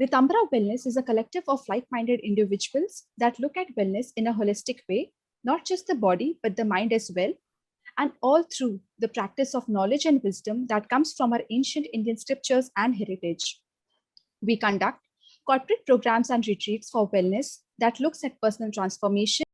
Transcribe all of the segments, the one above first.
Rtambhara Wellness is a collective of like-minded individuals that look at wellness in a holistic way, not just the body, but the mind as well, and all through the practice of knowledge and wisdom that comes from our ancient Indian scriptures and heritage. We conduct corporate programs and retreats for wellness that looks at personal transformation.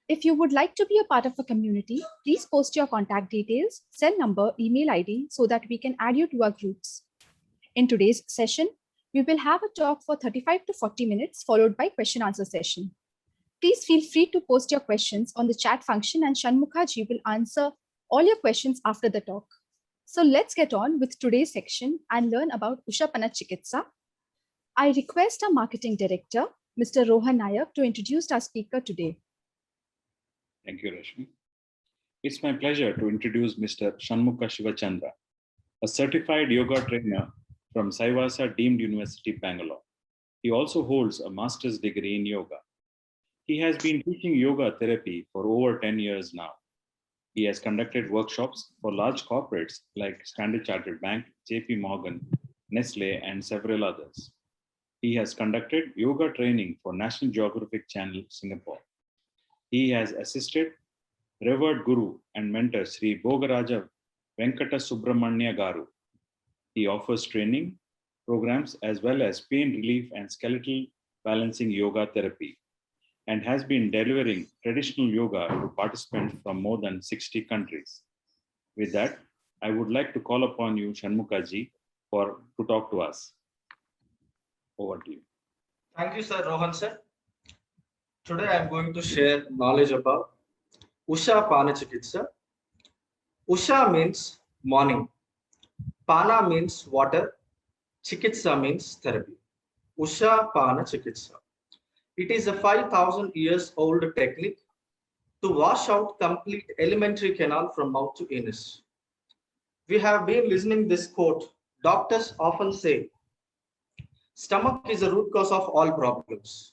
If you would like to be a part of a community, please post your contact details, cell number, email ID so that we can add you to our groups. In today's session, we will have a talk for 35 to 40 minutes followed by question answer session. Please feel free to post your questions on the chat function and Shanmukha will answer all your questions after the talk. So let's get on with today's section and learn about Usha Paana Chikitsa. I request our marketing director, Mr. Rohan Nayak, to introduce our speaker today. Thank you, Rashmi. It's my pleasure to introduce Mr. Shanmukha Shivachandra, a certified yoga trainer from Saivasa Deemed University, Bangalore. He also holds a master's degree in yoga. He has been teaching yoga therapy for over 10 years now. He has conducted workshops for large corporates like Standard Chartered Bank, JP Morgan, Nestle, and several others. He has conducted yoga training for National Geographic Channel, Singapore. He has assisted revered guru and mentor Sri Bogaraja Venkata Subramanya Garu. He offers training programs as well as pain relief and skeletal balancing yoga therapy, and has been delivering traditional yoga to participants from more than 60 countries. With that, I would like to call upon you, Shanmukha ji, to talk to us. Over to you. Thank you, sir, Rohan sir. Today I am going to share knowledge about Usha Paana Chikitsa. Usha means morning. Pana means water. Chikitsa means therapy. Usha Paana Chikitsa. It is a 5,000 years old technique to wash out complete alimentary canal from mouth to anus. We have been listening this quote. Doctors often say, stomach is the root cause of all problems.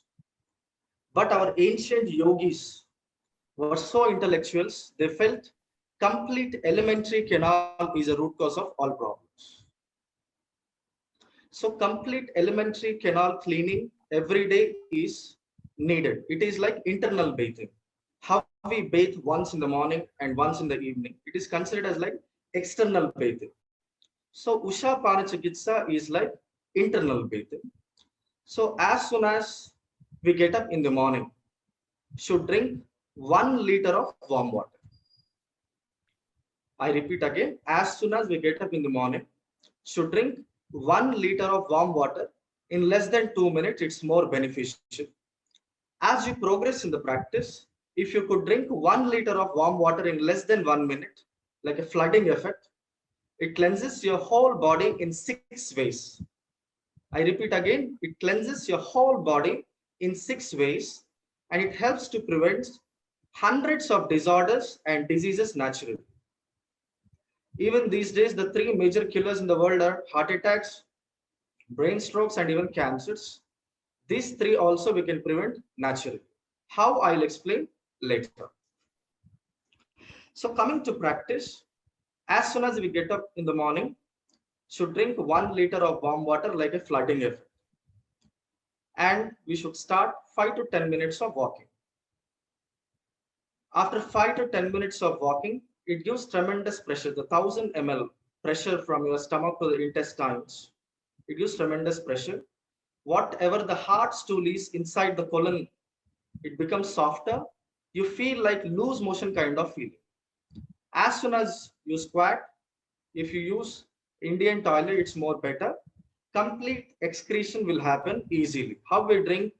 But our ancient yogis were so intellectuals, they felt complete alimentary canal is a root cause of all problems. So complete alimentary canal cleaning every day is needed. It is like internal bathing. How we bathe once in the morning and once in the evening, it is considered as like external bathing. So Usha Paana Chikitsa is like internal bathing. So as soon as we get up in the morning, should drink 1 liter of warm water. I repeat again, as soon as we get up in the morning, should drink 1 liter of warm water in less than 2 minutes. It's more beneficial. As you progress in the practice, if you could drink 1 liter of warm water in less than 1 minute, like a flooding effect, it cleanses your whole body in 6 ways. I repeat again, it cleanses your whole body in 6 ways, and it helps to prevent hundreds of disorders and diseases naturally. Even these days, the 3 major killers in the world are heart attacks, brain strokes, and even cancers. These 3 also we can prevent naturally. How, I'll explain later. So coming to practice, as soon as we get up in the morning, should drink 1 liter of warm water like a flooding effect. And we should start 5 to 10 minutes of walking. After 5 to 10 minutes of walking, it gives tremendous pressure, the 1000 ml pressure from your stomach to the intestines. It gives tremendous pressure. Whatever the hard stool is inside the colon, it becomes softer. You feel like loose motion kind of feeling. As soon as you squat, if you use Indian toilet, it's more better. Complete excretion will happen easily. How we drink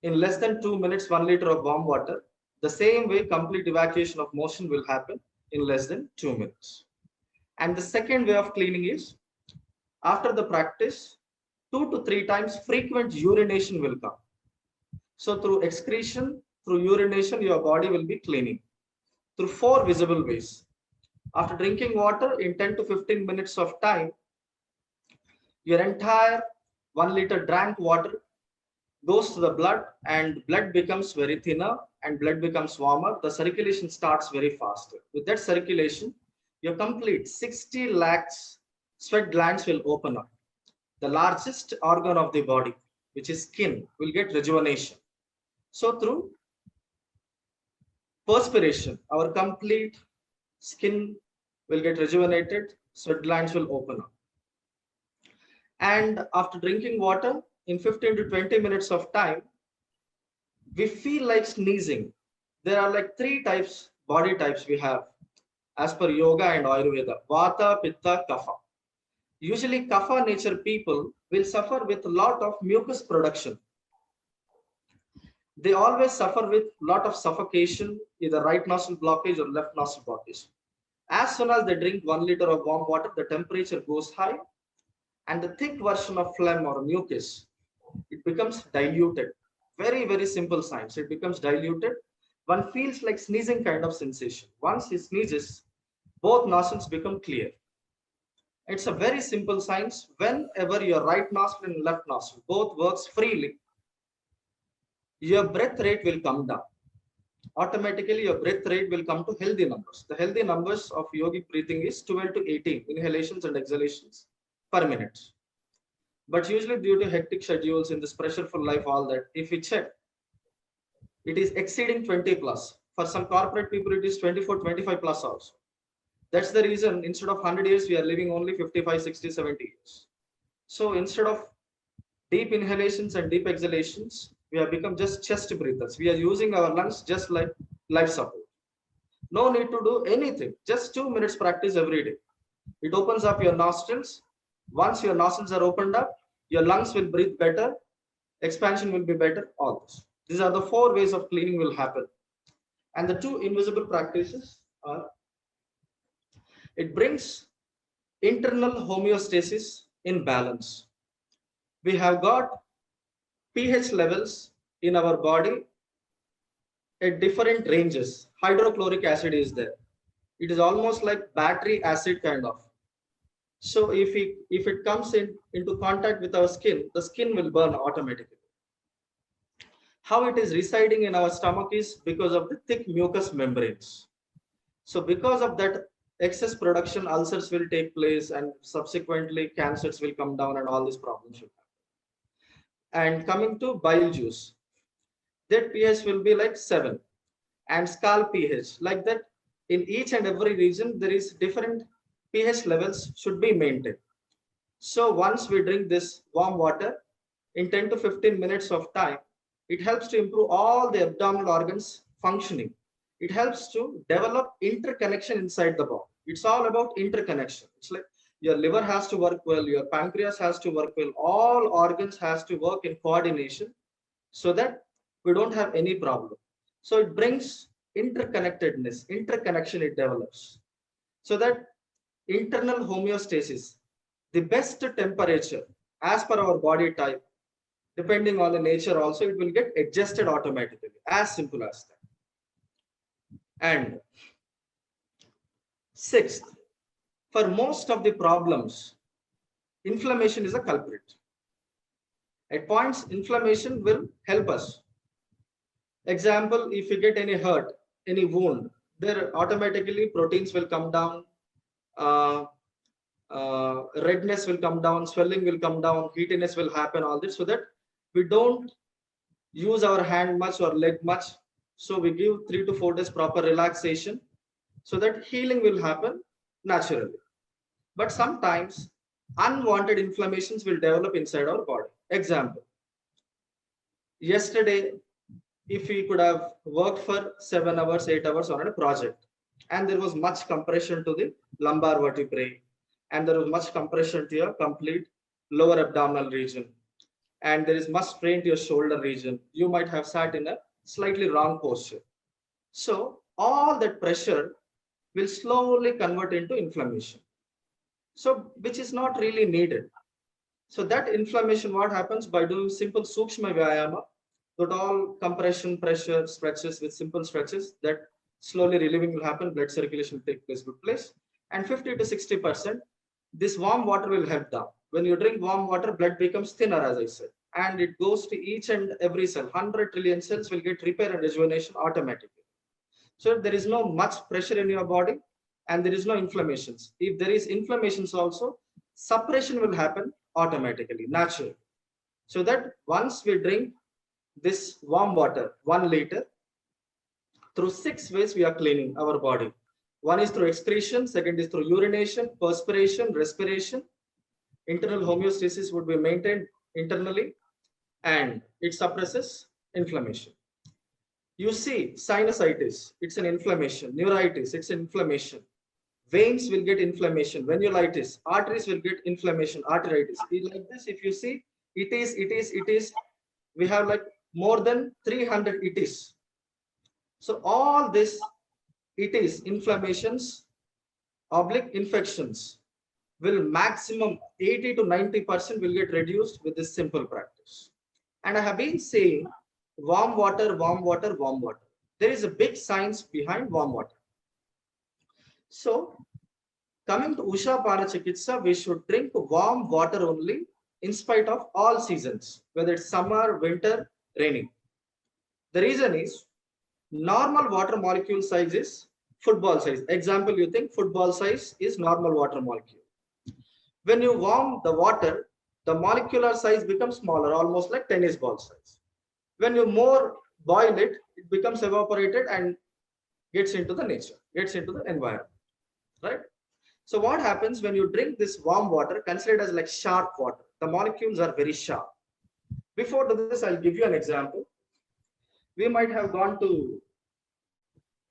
in less than 2 minutes 1 liter of warm water, the same way complete evacuation of motion will happen in less than 2 minutes. And the second way of cleaning is, after the practice, 2 to 3 times frequent urination will come. So through excretion, through urination, your body will be cleaning through 4 visible ways. After drinking water in 10 to 15 minutes of time, your entire 1 liter drank water goes to the blood and blood becomes very thinner and blood becomes warmer. The circulation starts very fast. With that circulation, your complete 60 lakhs sweat glands will open up. The largest organ of the body, which is skin, will get rejuvenation. So through perspiration, our complete skin will get rejuvenated, sweat glands will open up. And after drinking water, in 15 to 20 minutes of time, we feel like sneezing. There are like three types, body types we have as per yoga and Ayurveda: Vata, Pitta, Kapha. Usually Kapha nature people will suffer with a lot of mucus production. They always suffer with a lot of suffocation, either right nostril blockage or left nostril blockage. As soon as they drink 1 liter of warm water, the temperature goes high and the thick version of phlegm or mucus, it becomes diluted. Very, very simple science. It becomes diluted. One feels like sneezing kind of sensation. Once he sneezes, both nostrils become clear. It's a very simple science. Whenever your right nostril and left nostril both works freely, your breath rate will come down. Automatically, your breath rate will come to healthy numbers. The healthy numbers of yogic breathing is 12 to 18 inhalations and exhalations per minute. But usually due to hectic schedules in this pressureful life, all that, if we check, it is exceeding 20 plus. For some corporate people, it is 24, 25 plus also. That's the reason instead of 100 years, we are living only 55, 60, 70 years. So instead of deep inhalations and deep exhalations, we have become just chest breathers. We are using our lungs just like life support. No need to do anything. Just 2 minutes practice every day. It opens up your nostrils. Once your nostrils are opened up, your lungs will breathe better. Expansion will be better. All this. These are the 4 ways of cleaning will happen. And the 2 invisible practices are, it brings internal homeostasis in balance. We have got pH levels in our body at different ranges. Hydrochloric acid is there. It is almost like battery acid kind of. So if it comes into contact with our skin, the skin will burn automatically. How it is residing in our stomach is because of the thick mucous membranes. So because of that excess production, ulcers will take place and subsequently cancers will come down and all these problems will happen. And coming to bile juice, that pH will be like 7, and scalp pH like that. In each and every region, there is different pH levels should be maintained. So once we drink this warm water, in 10 to 15 minutes of time, it helps to improve all the abdominal organs functioning. It helps to develop interconnection inside the body. It's all about interconnection. It's like your liver has to work well, your pancreas has to work well, all organs has to work in coordination so that we don't have any problem. So it brings interconnectedness, interconnection it develops. So that internal homeostasis, the best temperature as per our body type, depending on the nature also, it will get adjusted automatically. As simple as that. And sixth, for most of the problems, inflammation is a culprit. At points, inflammation will help us. Example, if you get any hurt, any wound, there automatically proteins will come down, redness will come down, swelling will come down, heatiness will happen, all this, so that we don't use our hand much or leg much. So we give 3 to 4 days proper relaxation so that healing will happen naturally. But sometimes unwanted inflammations will develop inside our body. Example, yesterday, if we could have worked for 7 hours, 8 hours on a project, and there was much compression to the lumbar vertebrae, and there was much compression to your complete lower abdominal region, and there is much strain to your shoulder region, you might have sat in a slightly wrong posture. So all that pressure will slowly convert into inflammation. So which is not really needed. So that inflammation, what happens by doing simple Sukshma Vyayama, that all compression, pressure, stretches with simple stretches, that slowly relieving will happen, blood circulation will take place, good place. And 50 to 60%, this warm water will help down. When you drink warm water, blood becomes thinner, as I said. and it goes to each and every cell. 100 trillion cells will get repair and rejuvenation automatically. So there is no much pressure in your body and there is no inflammations. If there is inflammations also, suppression will happen automatically, naturally. So that once we drink this warm water, 1 liter, through 6 ways we are cleaning our body. One is through excretion, second is through urination, perspiration, respiration. Internal homeostasis would be maintained internally and it suppresses inflammation. You see sinusitis, it's an inflammation. Neuritis, it's an inflammation. Veins will get inflammation. Venulitis, arteries will get inflammation, arteritis. Like this, if you see, it is, we have like more than 300 it is. So all this, it is inflammations, oblique infections will maximum 80 to 90% will get reduced with this simple practice. And I have been saying warm water, warm water, warm water. There is a big science behind warm water. So coming to Usha Paana Chikitsa, we should drink warm water only in spite of all seasons, whether it's summer, winter, raining. The reason is normal water molecule size is football size. Example, you think football size is normal water molecule. When you warm the water, the molecular size becomes smaller, almost like tennis ball size. When you more boil it, it becomes evaporated and gets into the nature, gets into the environment, right? So what happens when you drink this warm water, considered as like sharp water? The molecules are very sharp. Before this, I'll give you an example. We might have gone to,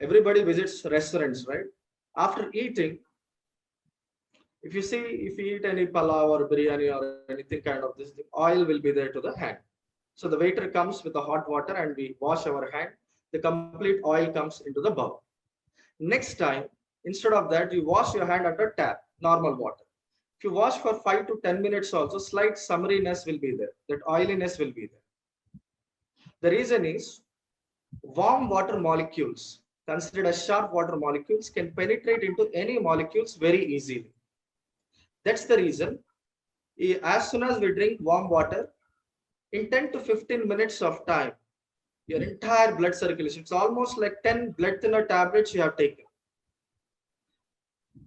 everybody visits restaurants, right? After eating, if you see, if you eat any palav or biryani or anything kind of this, the oil will be there to the hand. So the waiter comes with the hot water and we wash our hand. The complete oil comes into the bowl. Next time, instead of that, you wash your hand under tap, normal water. If you wash for 5 to 10 minutes also, slight summariness will be there. That oiliness will be there. The reason is warm water molecules, considered as sharp water molecules, can penetrate into any molecules very easily. That's the reason, as soon as we drink warm water, in 10 to 15 minutes of time, your entire blood circulation, it's almost like 10 blood thinner tablets you have taken.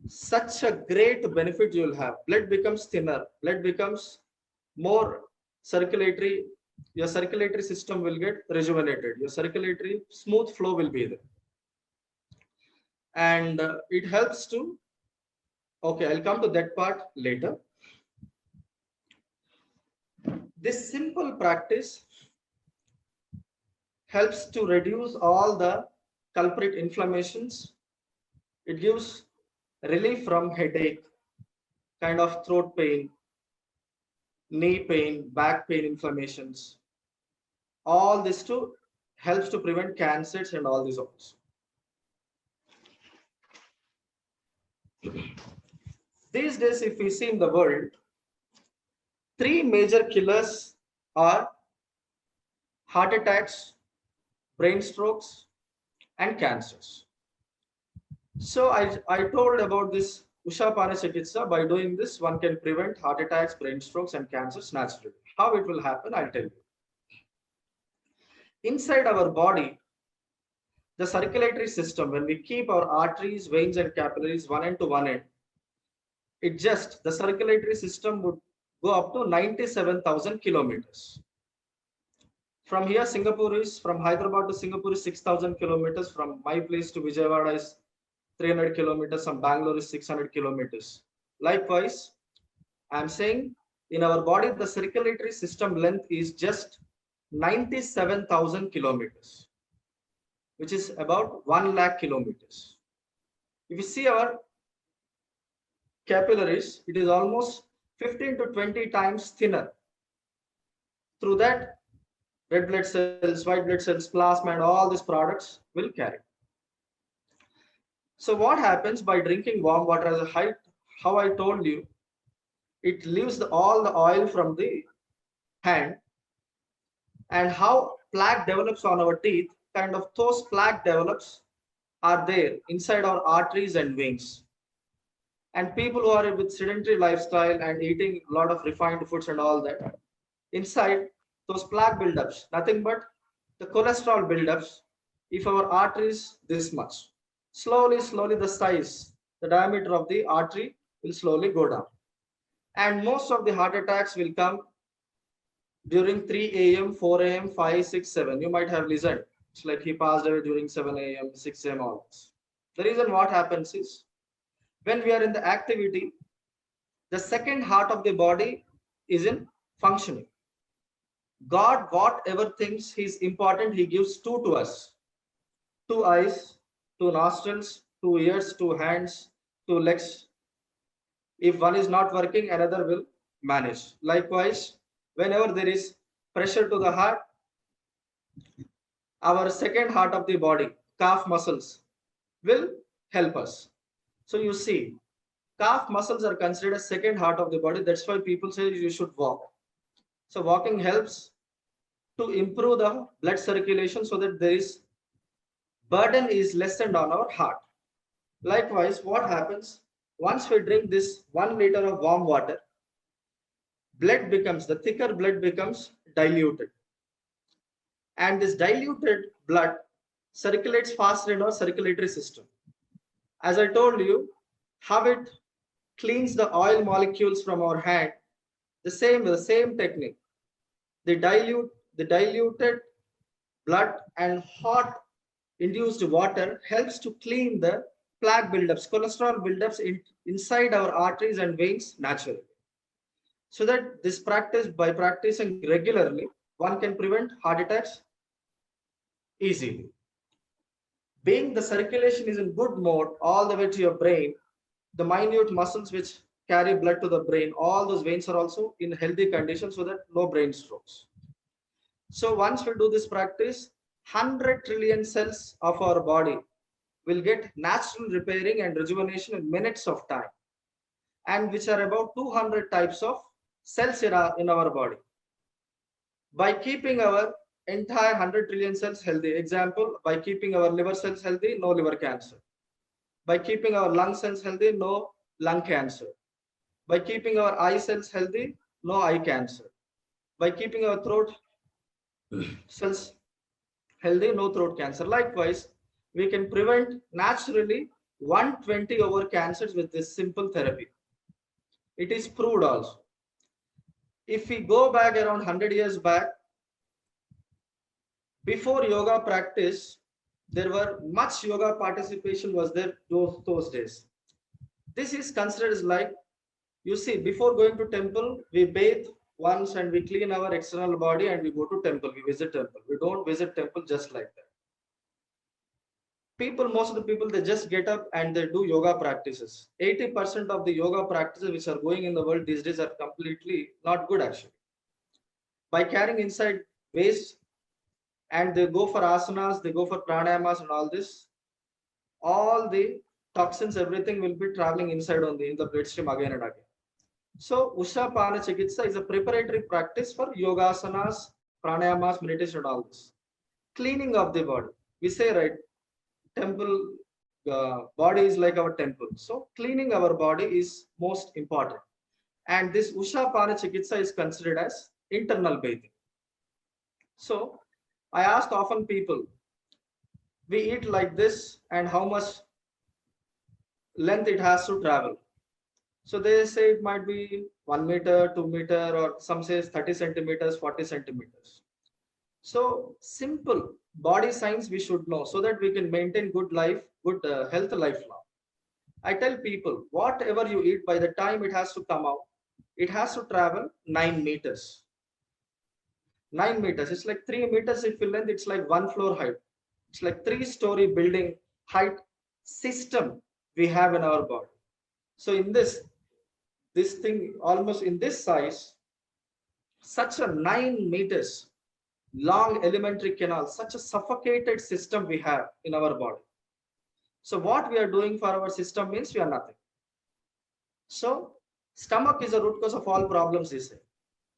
Such a great benefit you will have. Blood becomes thinner, blood becomes more circulatory, your circulatory system will get rejuvenated, your circulatory smooth flow will be there. And it helps to, okay, I'll come to that part later. This simple practice helps to reduce all the culprit inflammations. It gives relief from headache, kind of throat pain, knee pain, back pain inflammations. All this too helps to prevent cancers and all these also. These days, if we see in the world, 3 major killers are heart attacks, brain strokes, and cancers. So I told about this Usha Paana Chikitsa. By doing this, one can prevent heart attacks, brain strokes, and cancers naturally. How it will happen, I'll tell you. Inside our body, the circulatory system, when we keep our arteries, veins, and capillaries one end to one end, the circulatory system would go up to 97,000 kilometers. From here, from Hyderabad to Singapore is 6,000 kilometers. From my place to Vijayawada is 300 kilometers. From Bangalore is 600 kilometers. Likewise, I'm saying in our body, the circulatory system length is just 97,000 kilometers, which is about 1 lakh kilometers. If you see our capillaries, it is almost 15 to 20 times thinner. Through that, red blood cells, white blood cells, plasma, and all these products will carry. So what happens by drinking warm water, as a height, how I told you, it leaves all the oil from the hand, and how plaque develops on our teeth, kind of those plaque develops are there inside our arteries and veins. And people who are with sedentary lifestyle and eating a lot of refined foods and all that, inside those plaque buildups, nothing but the cholesterol buildups. If our artery is this much, slowly the size, the diameter of the artery will slowly go down. And most of the heart attacks will come during 3 a.m., 4 a.m., 5, 6, 7. You might have listened. It's like he passed away during 7 a.m., 6 a.m. all this. The reason what happens is when we are in the activity, the second heart of the body is in functioning. God, whatever things is important, He gives two to us: two eyes, two nostrils, two ears, two hands, two legs. If one is not working, another will manage. Likewise, whenever there is pressure to the heart, our second heart of the body, calf muscles, will help us. So you see, calf muscles are considered a second heart of the body. That's why people say you should walk. So walking helps to improve the blood circulation so that there is burden is lessened on our heart. Likewise, what happens once we drink this 1 liter of warm water, the thicker blood becomes diluted. And this diluted blood circulates faster in our circulatory system. As I told you, how it cleans the oil molecules from our hand, the same technique. The diluted blood and hot induced water helps to clean the plaque buildups, cholesterol buildups inside our arteries and veins naturally. So that this practice, by practicing regularly, one can prevent heart attacks easily. Being the circulation is in good mode all the way to your brain, the minute muscles which carry blood to the brain, all those veins are also in healthy condition so that no brain strokes. So once we do this practice, 100 trillion cells of our body will get natural repairing and rejuvenation in minutes of time, and which are about 200 types of cells in our body. By keeping our entire 100 trillion cells healthy, example, by keeping our liver cells healthy, no liver cancer. By keeping our lung cells healthy, no lung cancer. By keeping our eye cells healthy, no eye cancer. By keeping our throat cells healthy, no throat cancer. Likewise, we can prevent naturally 120 over cancers with this simple therapy. It is proved also. If we go back around 100 years back, before yoga practice, there were much yoga participation was there those days. This is considered as like, you see, before going to temple, we bathe once and we clean our external body and we go to temple, we visit temple. We don't visit temple just like that. Most of the people, they just get up and they do yoga practices. 80% of the yoga practices which are going in the world these days are completely not good actually. By carrying inside waste, and they go for asanas, they go for pranayamas and all the toxins, everything will be traveling inside only in the bloodstream again and again. So Usha Paana Chikitsa is a preparatory practice for yogasanas, pranayamas, meditation and all this. Cleaning of the body. We say, right, temple, body is like our temple. So cleaning our body is most important. And this Usha Paana Chikitsa is considered as internal bathing. So I ask often people, we eat like this and how much length it has to travel. So they say it might be 1 meter, 2 meter, or some says 30 centimeters, 40 centimeters. So simple body science we should know so that we can maintain good life, good health lifelong. I tell people, whatever you eat, by the time it has to come out, it has to travel 9 meters. 9 meters, it's like 3 meters if you length, it's like 1 floor height. It's like 3-story building height system we have in our body. So in this thing, almost in this size, such a 9 meters long alimentary canal, such a suffocated system we have in our body. So what we are doing for our system means we are nothing. So stomach is a root cause of all problems, they say.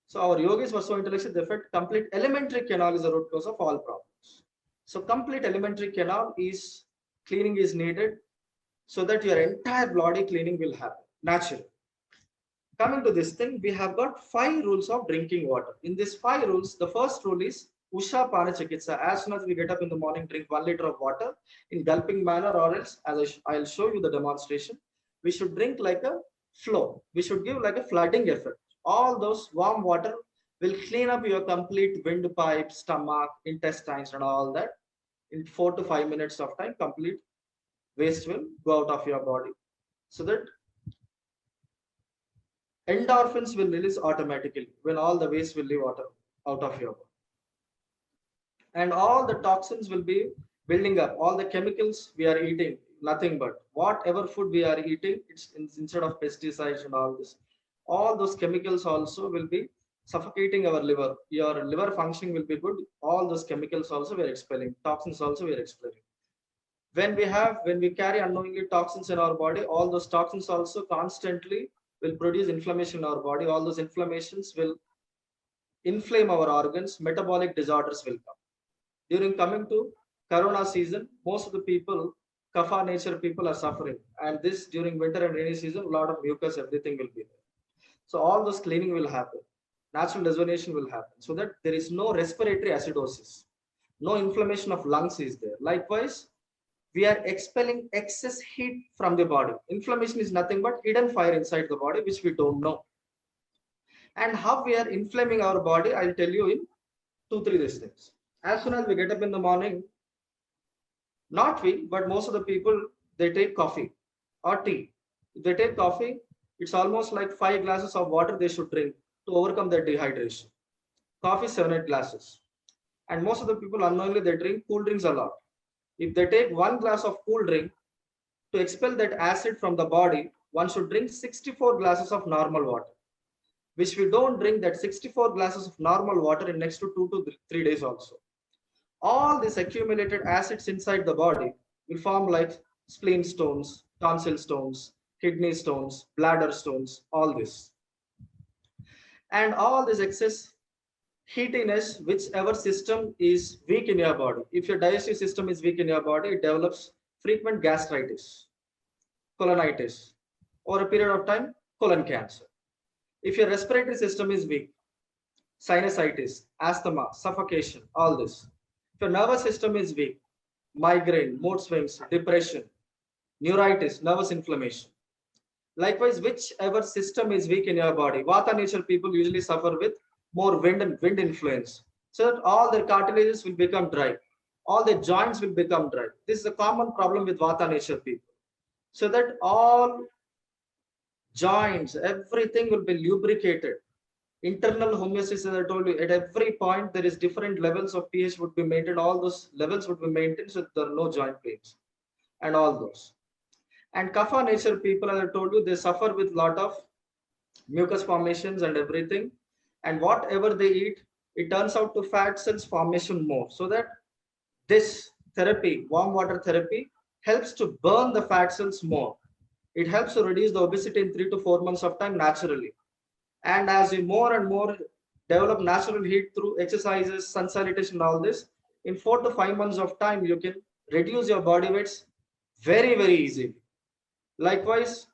So our yogis were so intellectual, they felt complete alimentary canal is the root cause of all problems. So complete alimentary canal is cleaning is needed so that your entire body cleaning will happen naturally. Coming to this thing, we have got 5 rules of drinking water. In these 5 rules, the first rule is Usha Paana Chikitsa. As soon as we get up in the morning, drink 1 liter of water in gulping manner, or else, as I'll show you the demonstration, we should drink like a flow. We should give like a flooding effect. All those warm water will clean up your complete windpipe, stomach, intestines, and all that. In 4 to 5 minutes of time, complete waste will go out of your body. So that endorphins will release automatically when all the waste will leave out of your body. And all the toxins will be building up. All the chemicals we are eating, nothing but whatever food we are eating, it's instead of pesticides and all this. All those chemicals also will be suffocating our liver. Your liver functioning will be good. All those chemicals also we are expelling. Toxins also we are expelling. When we carry unknowingly toxins in our body, all those toxins also constantly will produce inflammation in our body. All those inflammations will inflame our organs. Metabolic disorders will come. During coming to corona season, most of the people, kapha nature people are suffering, and this during winter and rainy season, a lot of mucus, everything will be there. So all those cleaning will happen, natural resonation will happen, so that there is no respiratory acidosis, no inflammation of lungs is there. Likewise, we are expelling excess heat from the body. Inflammation is nothing but hidden fire inside the body, which we don't know. And how we are inflaming our body, I'll tell you in 2-3 these things. As soon as we get up in the morning, not we, but most of the people, they take coffee or tea. If they take coffee, it's almost like 5 glasses of water they should drink to overcome their dehydration. Coffee, 7-8 glasses. And most of the people unknowingly they drink cool drinks a lot. If they take 1 glass of cool drink, to expel that acid from the body, one should drink 64 glasses of normal water, which we don't drink that 64 glasses of normal water in next to 2 to 3 days also. All these accumulated acids inside the body will form like spleen stones, tonsil stones, kidney stones, bladder stones, all this. And all this excess heatiness, whichever system is weak in your body. If your digestive system is weak in your body, it develops frequent gastritis, colonitis, over a period of time, colon cancer. If your respiratory system is weak, sinusitis, asthma, suffocation, all this. If your nervous system is weak, migraine, mood swings, depression, neuritis, nervous inflammation. Likewise, whichever system is weak in your body, Vata nature people usually suffer with more wind influence. So that all their cartilages will become dry. All their joints will become dry. This is a common problem with Vata nature people. So that all joints, everything will be lubricated. Internal homeostasis, as I told you, at every point there is different levels of pH would be maintained. All those levels would be maintained, so there are no joint pains and all those. And kapha nature people, as I told you, they suffer with lot of mucus formations and everything. And whatever they eat, it turns out to fat cells formation more. So that this therapy, warm water therapy, helps to burn the fat cells more. It helps to reduce the obesity in 3 to 4 months of time naturally. And as you more and more develop natural heat through exercises, sun salutation, and all this, in 4 to 5 months of time, you can reduce your body weights very, very easily. Likewise,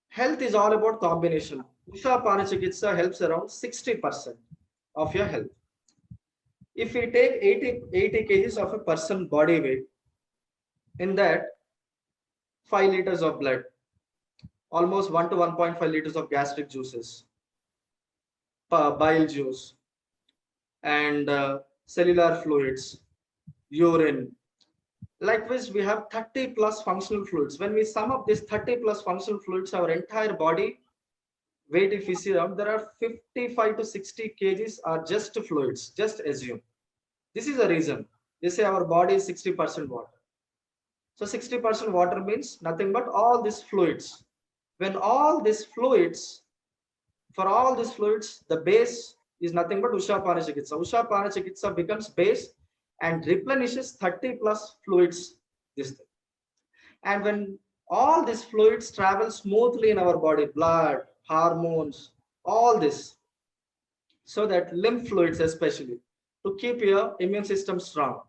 health is all about combination. Usha Paana Chikitsa helps around 60% of your health. If we take 80 kgs of a person body weight, in that 5 liters of blood, almost 1 to 1.5 liters of gastric juices, bile juice, and cellular fluids, urine. Likewise, we have 30 plus functional fluids. When we sum up these 30 plus functional fluids, our entire body weight, if we see them, there are 55 to 60 kgs are just fluids. Just assume. This is the reason. They say our body is 60% water. So 60% water means nothing but all these fluids. When all these fluids, for all these fluids, the base is nothing but Usha Paana Chikitsa. Usha Paana Chikitsa becomes base and replenishes 30 plus fluids. This thing. And when all these fluids travel smoothly in our body, blood, hormones, all this, so that lymph fluids especially, to keep your immune system strong.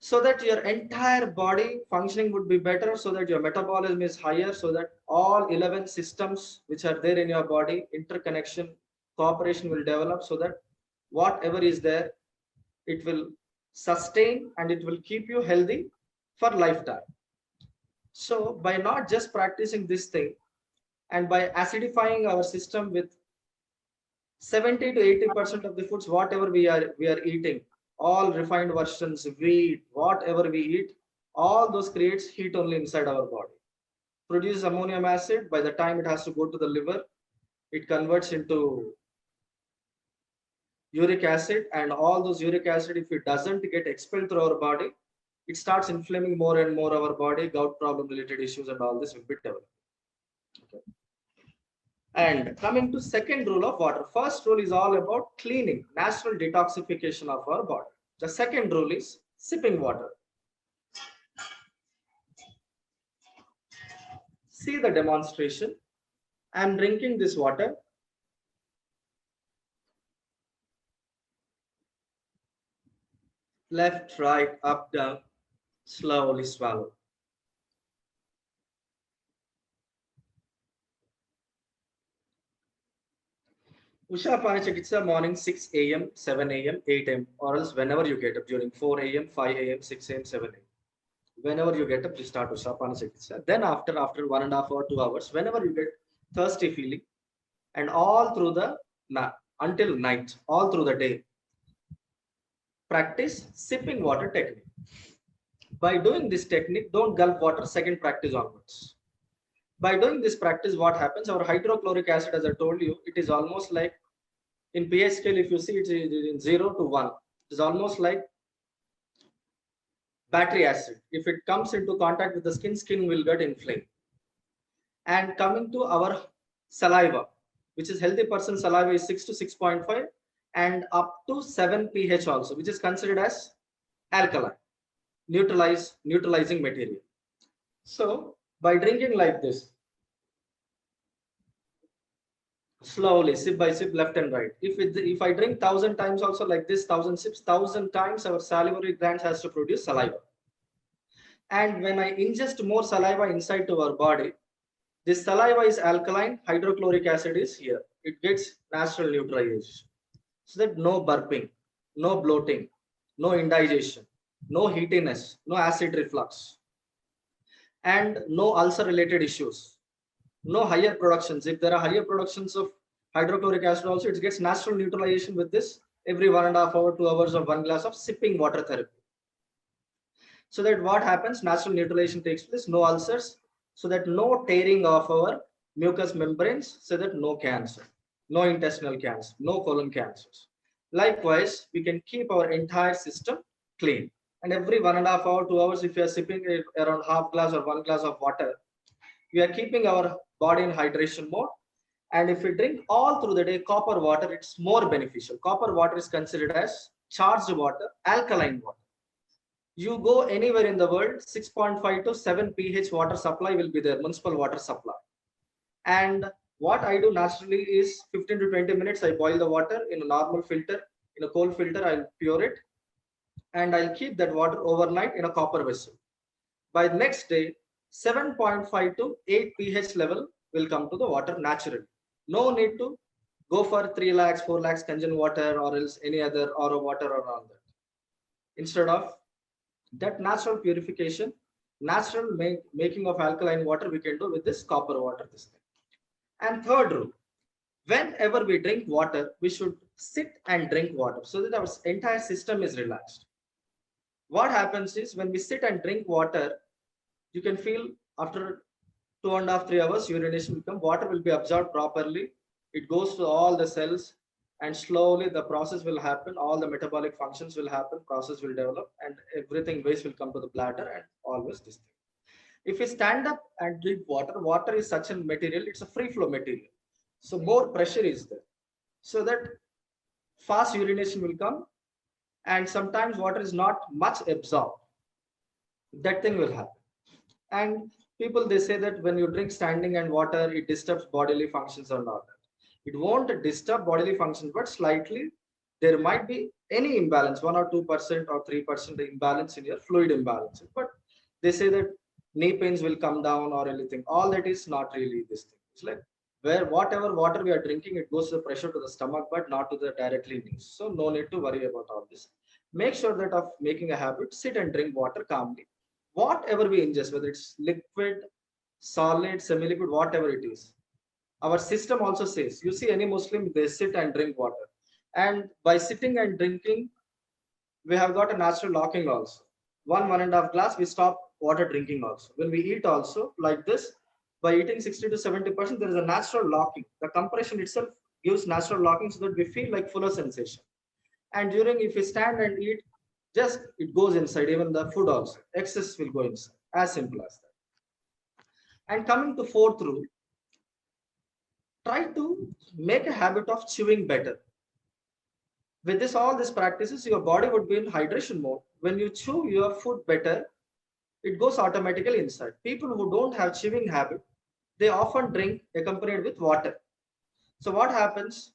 so that your entire body functioning would be better, so that your metabolism is higher, so that all 11 systems which are there in your body, interconnection, cooperation will develop, so that whatever is there, it will sustain and it will keep you healthy for lifetime. So by not just practicing this thing and by acidifying our system with 70 to 80% of the foods, whatever we are eating, all refined versions, wheat, whatever we eat, all those creates heat only inside our body. Produces ammonium acid. By the time it has to go to the liver, it converts into uric acid, and all those uric acid, if it doesn't get expelled through our body, it starts inflaming more and more our body, gout problem related issues and all this will be developed. Okay. And coming to second rule of water, first rule is all about cleaning, natural detoxification of our body. The second rule is sipping water. See the demonstration. I'm drinking this water. Left, right, up, down, slowly swallow. Usha Paana Chikitsa morning 6 a.m., 7 a.m., 8 a.m. or else whenever you get up during 4 a.m., 5 a.m., 6 a.m., 7 a.m. Whenever you get up, you start Usha Paana Chikitsa. Then after 1.5 or 2 hours, whenever you get thirsty feeling, and all through the until night, all through the day, practice sipping water technique. By doing this technique, don't gulp water, second practice onwards. By doing this practice, what happens? Our hydrochloric acid, as I told you, it is almost like in pH scale, if you see it's in 0 to 1, it's almost like battery acid. If it comes into contact with the skin, skin will get inflamed. And coming to our saliva, which is healthy person saliva is 6 to 6.5 and up to 7 pH also, which is considered as alkaline, neutralizing material. So by drinking like this, slowly, sip by sip, left and right. If I drink 1,000 times also like this, 1,000 sips, 1,000 times our salivary glands has to produce saliva. And when I ingest more saliva inside to our body, this saliva is alkaline, hydrochloric acid is here. It gets natural neutralization. So that no burping, no bloating, no indigestion, no heatiness, no acid reflux, and no ulcer related issues, no higher productions. If there are higher productions of hydrochloric acid also, it gets natural neutralization with this every 1.5 hour, 2 hours of 1 glass of sipping water therapy. So that what happens, natural neutralization takes place, no ulcers, so that no tearing of our mucous membranes, so that no cancer, no intestinal cancer, no colon cancers. Likewise, we can keep our entire system clean. And every 1.5 hour, 2 hours, if you are sipping around half glass or 1 glass of water, we are keeping our body in hydration mode. And if we drink all through the day copper water, it's more beneficial. Copper water is considered as charged water, alkaline water. You go anywhere in the world, 6.5 to 7 pH water supply will be there, municipal water supply. And what I do naturally is 15 to 20 minutes, I boil the water in a normal filter, in a cold filter, I'll pure it. And I'll keep that water overnight in a copper vessel. By the next day, 7.5 to 8 pH level will come to the water naturally. No need to go for 3 lakhs, 4 lakhs congen water or else any other RO water or all that. Instead of that natural purification, natural making of alkaline water, we can do with this copper water, this thing. And third rule, whenever we drink water, we should sit and drink water so that our entire system is relaxed. What happens is when we sit and drink water, you can feel after 2.5, 3 hours, urination will come, water will be absorbed properly. It goes to all the cells and slowly the process will happen. All the metabolic functions will happen, process will develop and everything waste will come to the bladder and always this thing. If we stand up and drink water, water is such a material, it's a free flow material. So more pressure is there. So that fast urination will come and sometimes water is not much absorbed. That thing will happen. And people, they say that when you drink standing and water, it disturbs bodily functions or not. It won't disturb bodily functions, but slightly there might be any imbalance, 1 or 2% or 3% imbalance in your fluid imbalance. But they say that knee pains will come down or anything. All that is not really this thing. It's like where whatever water we are drinking, it goes the pressure to the stomach, but not to the directly knees. So no need to worry about all this. Make sure that of making a habit, sit and drink water calmly. Whatever we ingest, whether it's liquid, solid, semi-liquid, whatever it is. Our system also says, you see any Muslim, they sit and drink water. And by sitting and drinking, we have got a natural locking also. 1.5 glass, we stop water drinking also. When we eat also, like this, by eating 60 to 70%, there is a natural locking. The compression itself gives natural locking so that we feel like fuller sensation. And during, if we stand and eat, just it goes inside, even the food also. Excess will go inside, as simple as that. And coming to fourth rule, try to make a habit of chewing better. With this, all these practices, your body would be in hydration mode. When you chew your food better, it goes automatically inside. People who don't have chewing habit, they often drink accompanied with water. So what happens?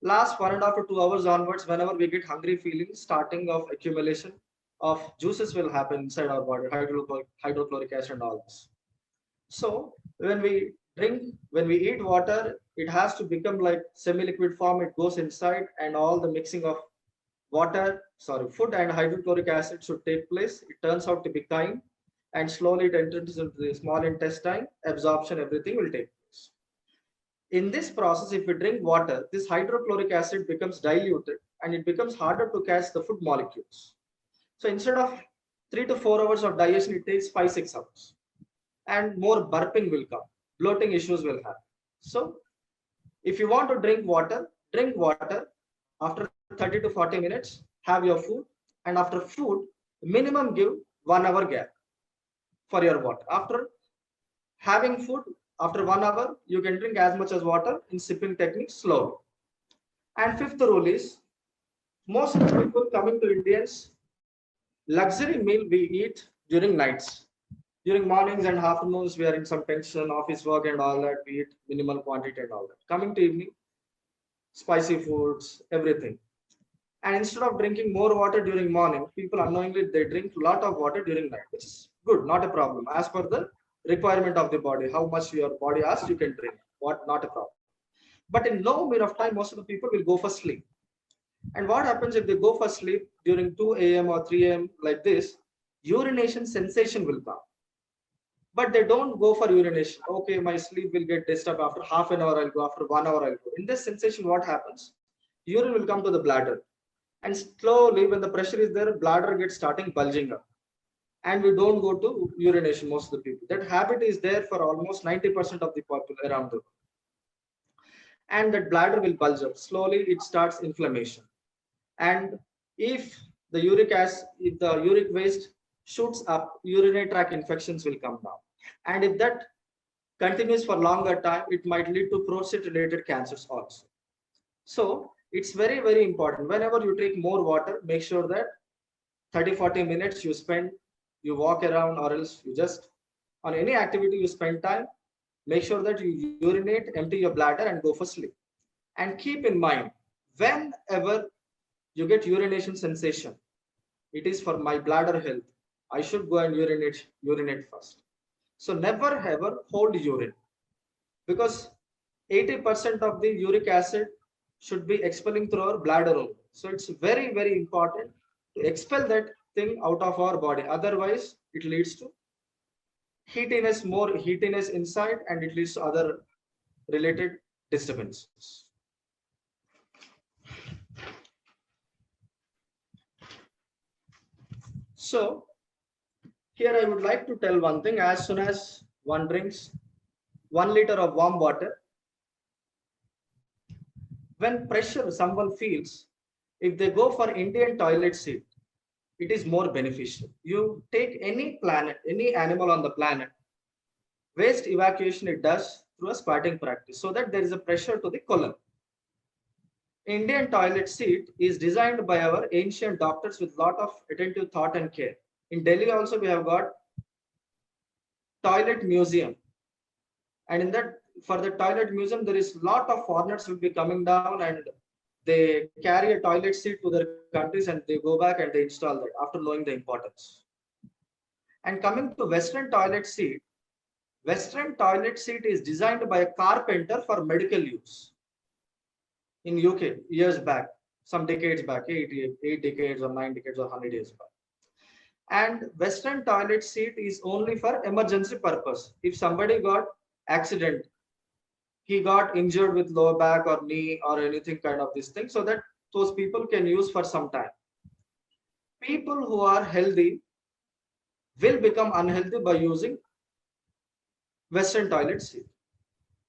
Last 1.5 to 2 hours onwards, whenever we get hungry feeling, starting of accumulation of juices will happen inside our body, hydrochloric acid and all this. So when we eat water, it has to become like semi-liquid form. It goes inside, and all the mixing of food and hydrochloric acid should take place. It turns out to be chyme, and slowly it enters into the small intestine. Absorption, everything will take place. In this process, if we drink water, this hydrochloric acid becomes diluted, and it becomes harder to catch the food molecules. So instead of 3 to 4 hours of digestion, it takes 5-6 hours. And more burping will come, bloating issues will happen. So if you want to drink water after 30 to 40 minutes, have your food, and after food, minimum give 1 hour gap for your water. After having food, after 1 hour, you can drink as much as water in sipping technique slowly. And fifth rule is, most of the people coming to Indians, luxury meal we eat during nights. During mornings and afternoons, we are in some tension, office work and all that, we eat minimal quantity and all that. Coming to evening, spicy foods, everything. And instead of drinking more water during morning, people unknowingly, they drink a lot of water during night, which is good, not a problem. As per the requirement of the body, how much your body asks, you can drink, not a problem. But in no period of time, most of the people will go for sleep. And what happens if they go for sleep during 2 a.m. or 3 a.m. like this, urination sensation will come. But they don't go for urination. Okay, my sleep will get disturbed. After half an hour, I'll go. After 1 hour, I'll go. In this sensation, what happens? Urine will come to the bladder. And slowly, when the pressure is there, bladder gets starting bulging up. And we don't go to urination, most of the people. That habit is there for almost 90% of the population around the world. And that bladder will bulge up. Slowly, it starts inflammation. And if the uric waste shoots up, urinary tract infections will come down. And if that continues for longer time, it might lead to prostate-related cancers also. So it's very, very important. Whenever you take more water, make sure that 30-40 minutes you walk around, or else you just, on any activity you spend time, make sure that you urinate, empty your bladder and go for sleep. And keep in mind, whenever you get urination sensation, it is for my bladder health. I should go and urinate first. So never ever hold urine, because 80% of the uric acid should be expelling through our bladder only. So it's very, very important to expel that thing out of our body. Otherwise, it leads to more heatiness inside, and it leads to other related disturbances. So here I would like to tell one thing. As soon as one drinks 1 liter of warm water, when pressure someone feels, if they go for Indian toilet seat, it is more beneficial. You take any planet, any animal on the planet, waste evacuation it does through a squatting practice, so that there is a pressure to the colon. Indian toilet seat is designed by our ancient doctors with lot of attentive thought and care. In Delhi also we have got toilet museum, and in that, for the toilet museum, there is lot of foreigners will be coming down and they carry a toilet seat to their countries and they go back and they install that after knowing the importance. And coming to Western toilet seat is designed by a carpenter for medical use in UK years back, some decades back, 8 decades or 9 decades or 100 years back. And Western toilet seat is only for emergency purpose. If somebody got accident, he got injured with lower back or knee or anything kind of this thing, so that those people can use for some time. People who are healthy will become unhealthy by using Western toilet seat.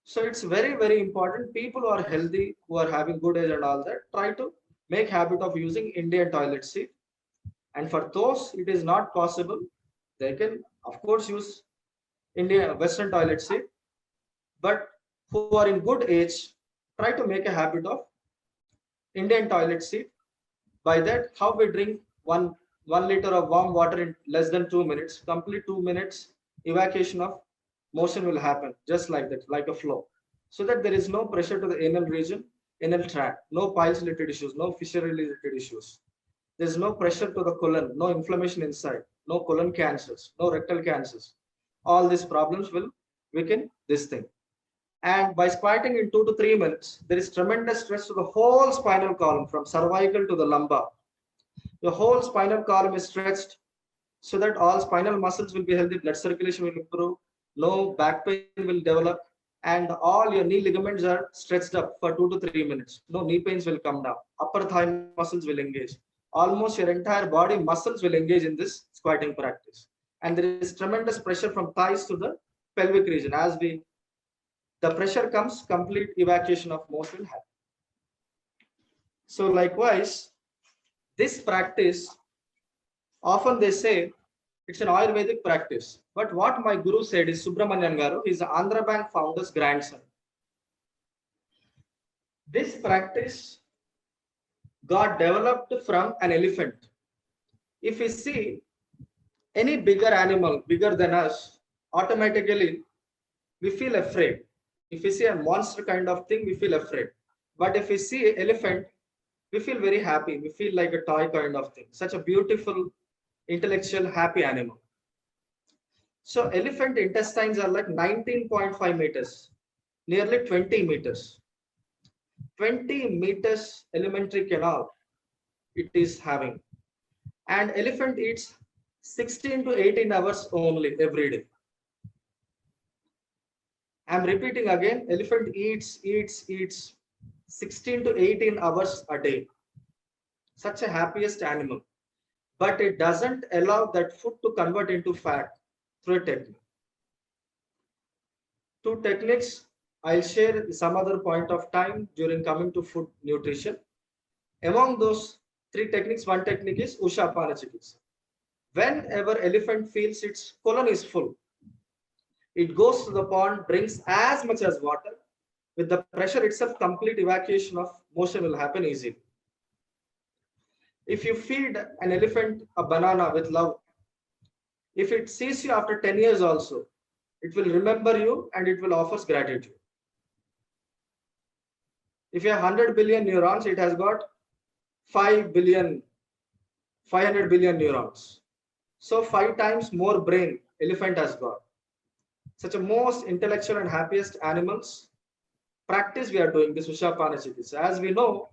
So it's very, very important. People who are healthy, who are having good age and all that, try to make habit of using Indian toilet seat. And for those it is not possible, they can of course use Western toilet seat. But who are in good age, try to make a habit of Indian toilet seat. By that, how we drink 1 liter of warm water in less than 2 minutes, complete 2 minutes, evacuation of motion will happen just like that, like a flow. So that there is no pressure to the anal region, anal tract, no piles related issues, no fissure related issues. There is no pressure to the colon, no inflammation inside, no colon cancers, no rectal cancers. All these problems will weaken this thing. And by squatting in 2 to 3 minutes, there is tremendous stress to the whole spinal column from cervical to the lumbar. The whole spinal column is stretched so that all spinal muscles will be healthy, blood circulation will improve, no back pain will develop, and all your knee ligaments are stretched up for 2 to 3 minutes. No knee pains will come down. Upper thigh muscles will engage. Almost your entire body muscles will engage in this squatting practice. And there is tremendous pressure from thighs to the pelvic region. As the pressure comes, complete evacuation of motion will happen. So likewise, this practice, often they say it's an Ayurvedic practice. But what my guru said is Subramanian Garu, he's the Andhra Bank founder's grandson. This practice got developed from an elephant. If we see any bigger animal, bigger than us, automatically we feel afraid. If we see a monster kind of thing, we feel afraid. But if we see an elephant, we feel very happy. We feel like a toy kind of thing. Such a beautiful, intellectual, happy animal. So elephant intestines are like 19.5 meters, nearly 20 meters. 20 meters alimentary canal it is having. And elephant eats 16 to 18 hours only every day. I'm repeating again, elephant eats 16 to 18 hours a day. Such a happiest animal. But it doesn't allow that food to convert into fat through a technique. 2 techniques I'll share some other point of time during coming to food nutrition. Among those 3 techniques, one technique is Usha Paana Chikitsa. Whenever elephant feels its colon is full, it goes to the pond, drinks as much as water. With the pressure itself, complete evacuation of motion will happen easily. If you feed an elephant a banana with love, if it sees you after 10 years also, it will remember you and it will offer gratitude. If you have 100 billion neurons, it has got 500 billion neurons. So 5 times more brain elephant has got. Such a most intellectual and happiest animals. Practice we are doing this Usha Paana Chikitsa. As we know,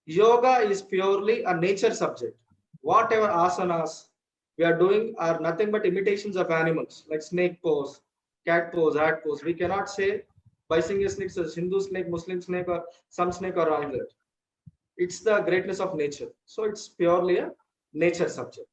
yoga is purely a nature subject. Whatever asanas we are doing are nothing but imitations of animals, like snake pose, cat pose, rat pose. We cannot say by seeing a snake, a Hindu snake, Muslim snake, or some snake or all that. It's the greatness of nature. So it's purely a nature subject.